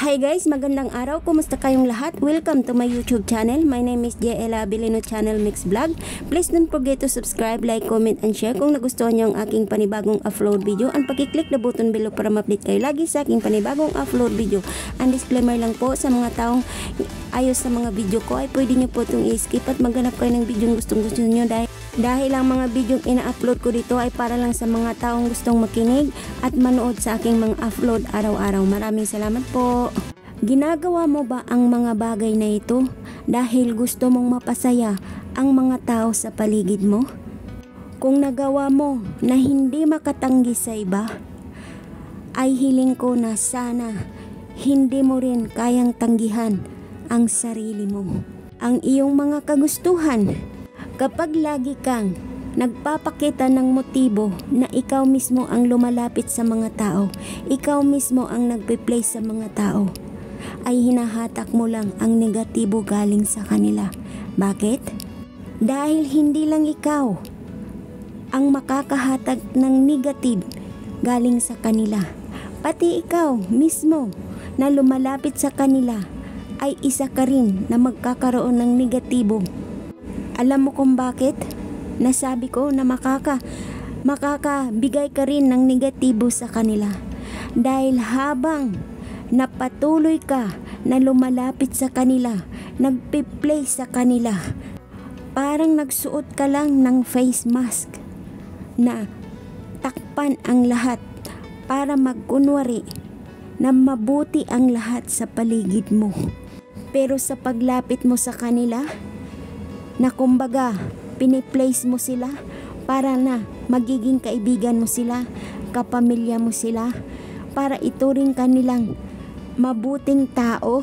Hi guys, magandang araw. Kumusta kayong lahat? Welcome to my YouTube channel. My name is Jaela Abilino Channel Mix Vlog. Please don't forget to subscribe, like, comment, and share kung nagustuhan nyo ang aking panibagong upload video. And pakiclick the button below para ma-update kayo lagi sa aking panibagong upload video. And disclaimer lang po sa mga taong ayos sa mga video ko ay pwede nyo po itong i-skip at maghanap kayo ng video gustong gusto nyo dahil ang mga video ina-upload ko dito ay para lang sa mga taong gustong makinig at manood sa aking mga upload araw-araw. Maraming salamat po. Ginagawa mo ba ang mga bagay na ito dahil gusto mong mapasaya ang mga tao sa paligid mo? Kung nagawa mo na hindi makatanggi sa iba, ay hiling ko na sana hindi mo rin kayang tanggihan ang sarili mo, ang iyong mga kagustuhan. Kapag lagi kang nagpapakita ng motibo na ikaw mismo ang lumalapit sa mga tao, ikaw mismo ang nagpe-play sa mga tao, ay hinahatak mo lang ang negatibo galing sa kanila. Bakit? Dahil hindi lang ikaw ang makakahatag ng negative galing sa kanila. Pati ikaw mismo na lumalapit sa kanila ay isa ka rin na magkakaroon ng negatibo. Alam mo kung bakit? Nasabi ko na makakabigay ka rin ng negatibo sa kanila. Dahil habang napatuloy ka na lumalapit sa kanila, nagpi-play sa kanila, parang nagsuot ka lang ng face mask na takpan ang lahat para magkunwari na mabuti ang lahat sa paligid mo. Pero sa paglapit mo sa kanila, na kumbaga piniplace mo sila para na magiging kaibigan mo sila, kapamilya mo sila, para ituring kanilang mabuting tao,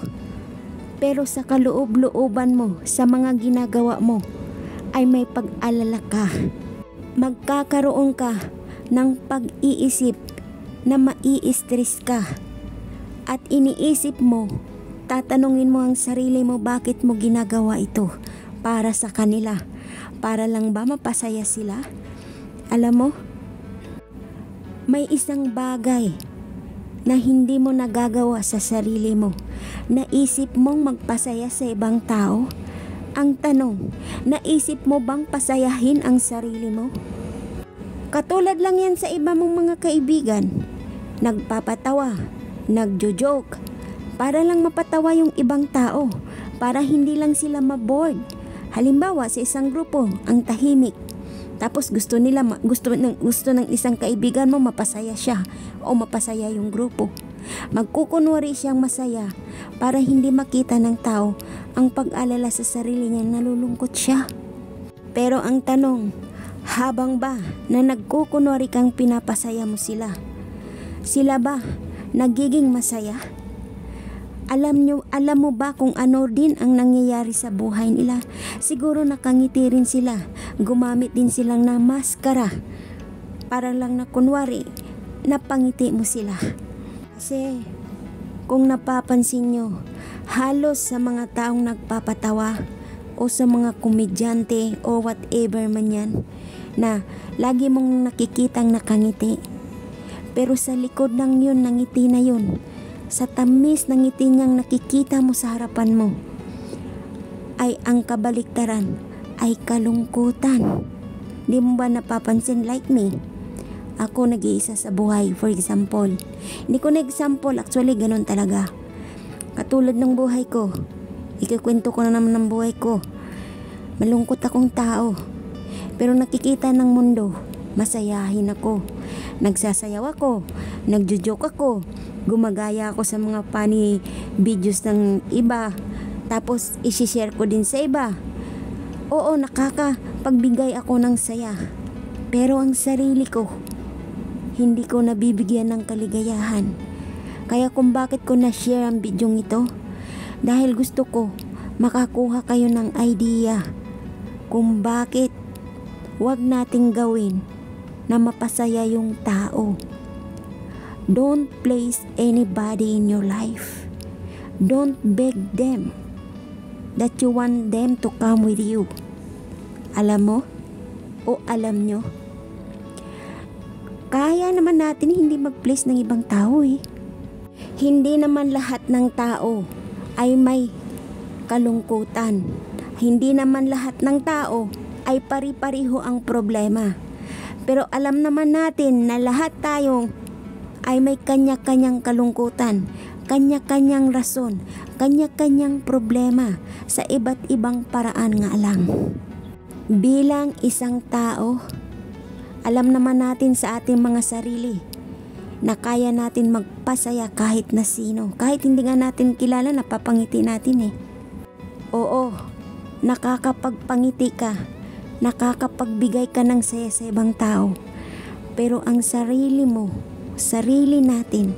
pero sa kaloob-looban mo sa mga ginagawa mo ay may pag-alala ka. Magkakaroon ka ng pag-iisip na mai-stress ka at iniisip mo, tatanungin mo ang sarili mo, bakit mo ginagawa ito? Para sa kanila, para lang ba mapasaya sila? Alam mo, may isang bagay na hindi mo nagagawa sa sarili mo. Naisip mong magpasaya sa ibang tao? Ang tanong, naisip mo bang pasayahin ang sarili mo? Katulad lang yan sa iba mong mga kaibigan. Nagpapatawa, nagjo-joke, para lang mapatawa yung ibang tao, para hindi lang sila mabored. Halimbawa sa isang grupo, ang tahimik. Tapos gusto ng isang kaibigan mo mapasaya siya o mapasaya yung grupo. Magkukunwari siyang masaya para hindi makita ng tao ang pag-alala sa sarili niya, nalulungkot siya. Pero ang tanong, habang ba na nagkukunwari kang pinapasaya mo sila, sila ba nagiging masaya? Alam mo ba kung ano din ang nangyayari sa buhay nila? Siguro nakangiti rin sila, gumamit din silang na maskara para lang na kunwari napangiti mo sila. Kasi kung napapansin nyo, halos sa mga taong nagpapatawa o sa mga komedyante o whatever man yan, na lagi mong nakikitang nakangiti, pero sa likod ng yun, ng ngiti na yun, sa tamis ng ngiti niyang nakikita mo sa harapan mo, ay ang kabaliktaran ay kalungkutan. Di mo ba napapansin? Like me, ako nag-iisa sa buhay, for example. Hindi ko na-example, actually ganun talaga. Katulad ng buhay ko, ikikwento ko na naman ng buhay ko. Malungkot akong tao, pero nakikita ng mundo, masayahin ako. Nagsasayaw ako, nagjo-joke ako, gumagaya ako sa mga funny videos ng iba, tapos isi-share ko din sa iba. Oo, nakakapagbigay ako ng saya, pero ang sarili ko, hindi ko nabibigyan ng kaligayahan. Kaya kung bakit ko na-share ang bidyong ito, dahil gusto ko makakuha kayo ng idea kung bakit wag nating gawin na mapasaya yung tao. Don't place anybody in your life. Don't beg them that you want them to come with you. Alam mo o alam nyo, kaya naman natin hindi mag-place ng ibang tao eh. Hindi naman lahat ng tao ay may kalungkutan. Hindi naman lahat ng tao ay pari-pariho ang problema. Pero alam naman natin na lahat tayo ay may kanya-kanyang kalungkutan, kanya-kanyang rason, kanya-kanyang problema sa iba't ibang paraan nga lang. Bilang isang tao, alam naman natin sa ating mga sarili na kaya natin magpasaya kahit na sino. Kahit hindi nga natin kilala, napapangiti natin eh. Oo, nakakapagpangiti ka, nakakapagbigay ka ng saya sa ibang tao. Pero ang sarili mo, sarili natin,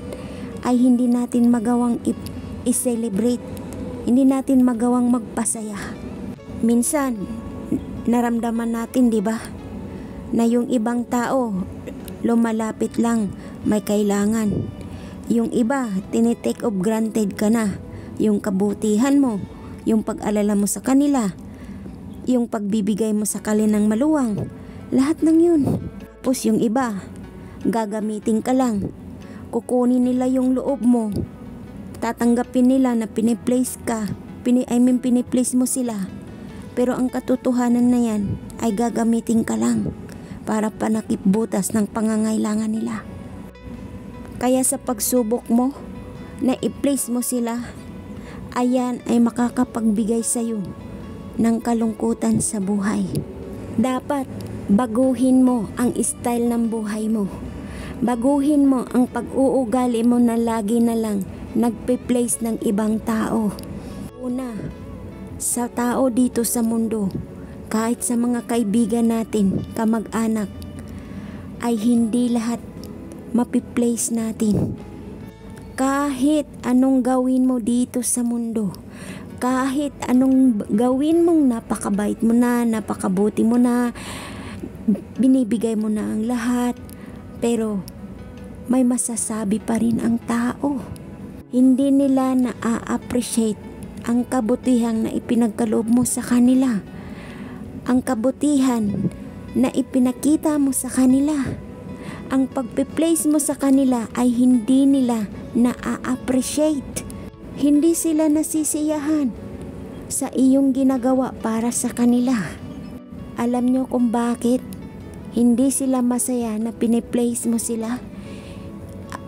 ay hindi natin magawang i-celebrate. Hindi natin magawang magpasaya. Minsan, naramdaman natin, di ba, na yung ibang tao lumalapit lang, may kailangan. Yung iba, tinitake of granted ka na. Yung kabutihan mo, yung pag-alala mo sa kanila, yung pagbibigay mo sa kalinang maluwang, lahat ng yun. Tapos yung iba, gagamitin ka lang. Kukunin nila yung loob mo. Tatanggapin nila na piniplace ka. Piniplace mo sila. Pero ang katotohanan na yan ay gagamitin ka lang para panakipbutas ng pangangailangan nila. Kaya sa pagsubok mo na i-place mo sila, ayan ay makakapagbigay sa iyo ng kalungkutan sa buhay. Dapat baguhin mo ang style ng buhay mo. Baguhin mo ang pag-uugali mo na lagi na lang nagpe-place ng ibang tao. Una, sa tao dito sa mundo, kahit sa mga kaibigan natin, kamag-anak, ay hindi lahat mapi-place natin. Kahit anong gawin mo dito sa mundo, kahit anong gawin mong napakabait mo na, napakabuti mo na, binibigay mo na ang lahat, pero may masasabi pa rin ang tao. Hindi nila na-appreciate ang kabutihang na ipinagkaloob mo sa kanila. Ang kabutihan na ipinakita mo sa kanila. Ang pagpe-place mo sa kanila ay hindi nila na-appreciate. Hindi sila nasisiyahan sa iyong ginagawa para sa kanila. Alam nyo kung bakit hindi sila masaya na piniplace mo sila?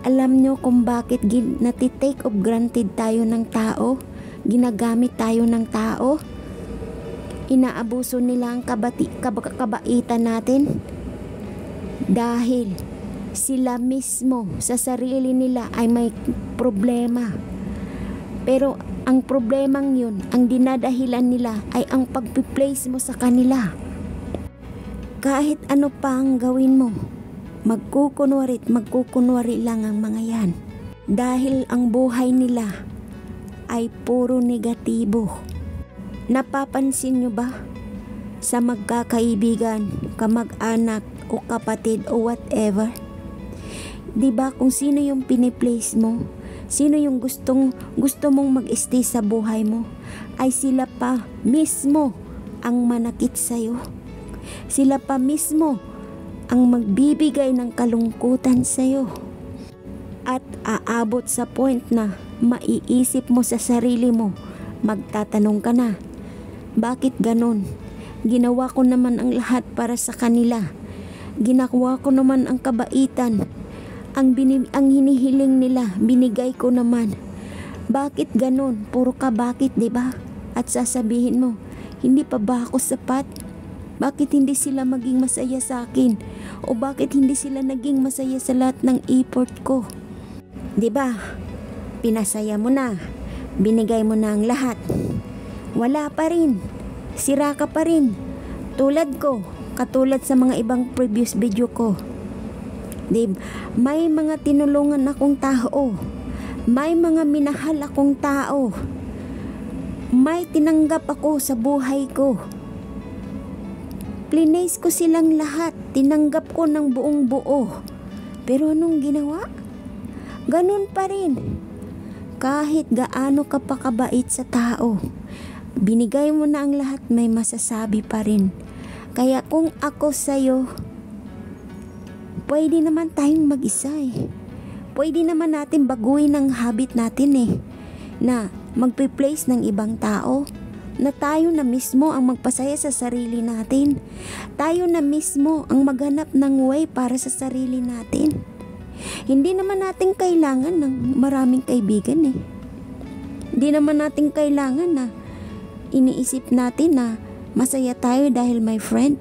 Alam nyo kung bakit natitake of granted tayo ng tao? Ginagamit tayo ng tao? Inaabuso nila ang kabaitan natin? Dahil sila mismo sa sarili nila ay may problema. Pero ang problemang yun, ang dinadahilan nila ay ang pag-place mo sa kanila. Kahit ano pa ang gawin mo, magkukunwari lang ang mga yan. Dahil ang buhay nila ay puro negatibo. Napapansin nyo ba sa magkakaibigan, kamag-anak o kapatid o whatever? Diba kung sino yung piniplace mo, sino yung gusto mong mag-stay sa buhay mo, ay sila pa mismo ang manakit sa'yo. Sila pa mismo ang magbibigay ng kalungkutan sa'yo. At aabot sa point na maiisip mo sa sarili mo, magtatanong ka na, bakit ganon? Ginawa ko naman ang lahat para sa kanila. Ginawa ko naman ang kabaitan. Ang hinihiling nila, binigay ko naman. Bakit ganon? Puro ka bakit, diba? At sasabihin mo, hindi pa ba ako sapat? Bakit hindi sila maging masaya sa akin? O bakit hindi sila naging masaya sa lahat ng effort ko? Diba? Pinasaya mo na. Binigay mo na ang lahat. Wala pa rin. Sira ka pa rin. Tulad ko. Katulad sa mga ibang previous video ko. May mga tinulungan akong tao. May mga minahal akong tao. May tinanggap ako sa buhay ko. Plinace ko silang lahat. Tinanggap ko ng buong buo. Pero anong ginawa? Ganun pa rin. Kahit gaano ka pa kabait sa tao, binigay mo na ang lahat, may masasabi pa rin. Kaya kung ako sa'yo, pwede naman tayong mag-isa eh. Pwede naman natin baguhin ang habit natin na magpe-place ng ibang tao. Na tayo na mismo ang magpasaya sa sarili natin. Tayo na mismo ang maghanap ng way para sa sarili natin. Hindi naman natin kailangan ng maraming kaibigan Hindi naman natin kailangan na iniisip natin na masaya tayo dahil may friend,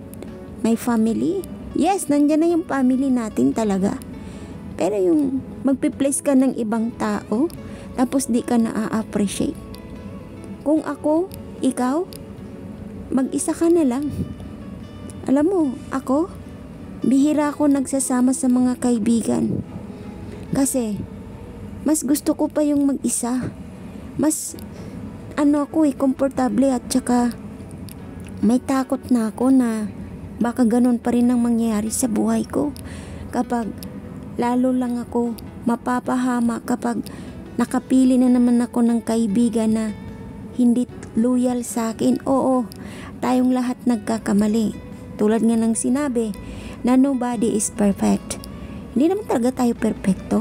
may family. Yes, nandyan na yung family natin talaga. Pero yung magpe-place ka ng ibang tao, tapos di ka na-appreciate. Kung ako, ikaw, mag-isa ka na lang. Alam mo, ako, bihira ako nagsasama sa mga kaibigan. Kasi, mas gusto ko pa yung mag-isa. Mas, komportable at saka may takot na ako na baka ganun pa rin ang mangyayari sa buhay ko. Kapag lalo lang ako mapapahama kapag nakapili na naman ako ng kaibigan na hindi loyal sa akin. Oo, tayong lahat nagkakamali. Tulad nga ng sinabi na nobody is perfect. Hindi naman talaga tayo perfecto.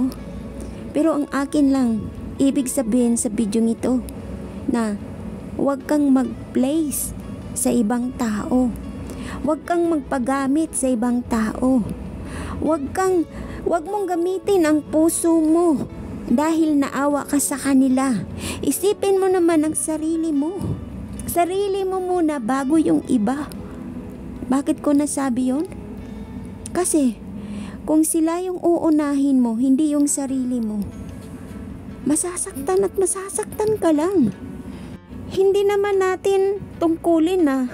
Pero ang akin lang, ibig sabihin sa video ito na huwag kang mag-place sa ibang tao. Huwag kang magpagamit sa ibang tao. Huwag mong gamitin ang puso mo dahil naawa ka sa kanila. Isipin mo naman ang sarili mo. Sarili mo muna bago yung iba. Bakit ko nasabi yun? Kasi kung sila yung uunahin mo, hindi yung sarili mo, masasaktan at masasaktan ka lang. Hindi naman natin tungkulin na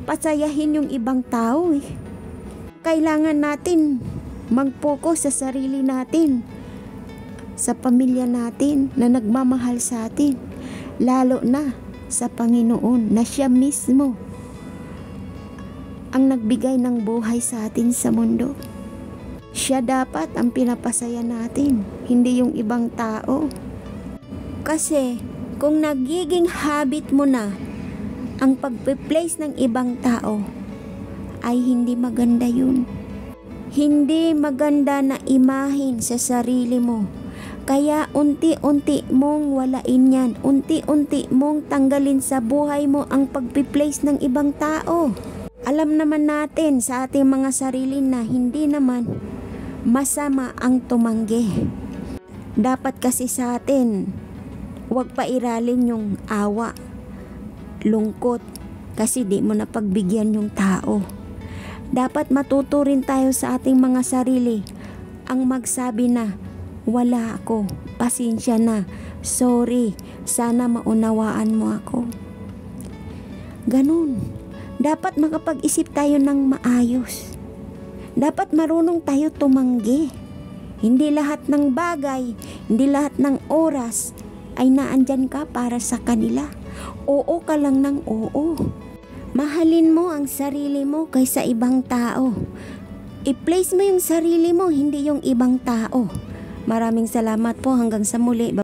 pasayahin yung ibang tao Kailangan natin mag-focus sa sarili natin, sa pamilya natin na nagmamahal sa atin, lalo na sa Panginoon na siya mismo ang nagbigay ng buhay sa atin sa mundo. Siya dapat ang pinapasaya natin, hindi yung ibang tao. Kasi kung nagiging habit mo na ang pagpe-place ng ibang tao, ay hindi maganda yun. Hindi maganda na imahin sa sarili mo. Kaya unti-unti mong walain yan. Unti-unti mong tanggalin sa buhay mo ang pagpi-place ng ibang tao. Alam naman natin sa ating mga sarili na hindi naman masama ang tumanggi. Dapat kasi sa atin, huwag pairalin yung awa, lungkot, kasi di mo napagbigyan yung tao. Dapat matuto rin tayo sa ating mga sarili ang magsabi na, wala ako, pasensya na, sorry, sana maunawaan mo ako. Ganun. Dapat makapag-isip tayo ng maayos. Dapat marunong tayo tumanggi. Hindi lahat ng bagay, hindi lahat ng oras ay naandyan ka para sa kanila. Oo ka lang ng oo. Mahalin mo ang sarili mo kaysa ibang tao. I-place mo yung sarili mo, hindi yung ibang tao. Maraming salamat po, hanggang sa muli.